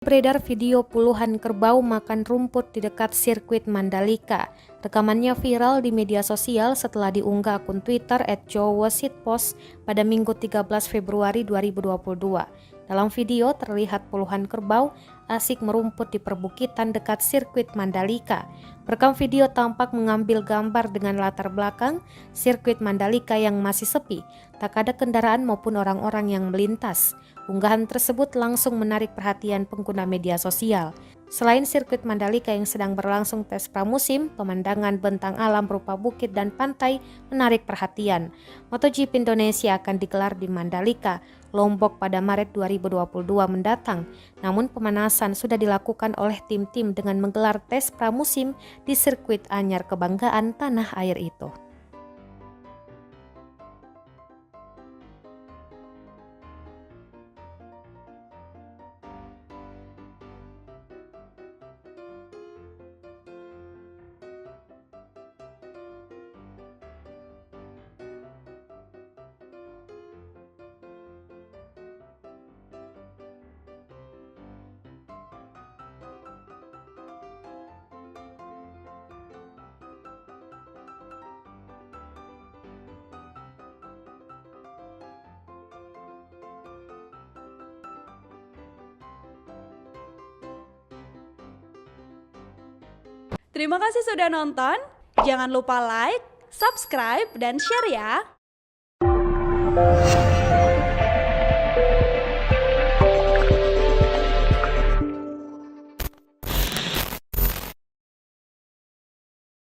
Beredar video puluhan kerbau makan rumput di dekat sirkuit Mandalika. Rekamannya viral di media sosial setelah diunggah akun Twitter @jowositpost pada Minggu 13 Februari 2022. Dalam video terlihat puluhan kerbau asik merumput di perbukitan dekat sirkuit Mandalika. Perekam video tampak mengambil gambar dengan latar belakang sirkuit Mandalika yang masih sepi, tak ada kendaraan maupun orang-orang yang melintas. Unggahan tersebut langsung menarik perhatian pengguna media sosial. Selain sirkuit Mandalika yang sedang berlangsung tes pramusim, pemandangan bentang alam berupa bukit dan pantai menarik perhatian. MotoGP Indonesia akan digelar di Mandalika, Lombok pada Maret 2022 mendatang. Namun pemanasan sudah dilakukan oleh tim-tim dengan menggelar tes pramusim di sirkuit anyar kebanggaan tanah air itu. Terima kasih sudah nonton. Jangan lupa like, subscribe, dan share ya.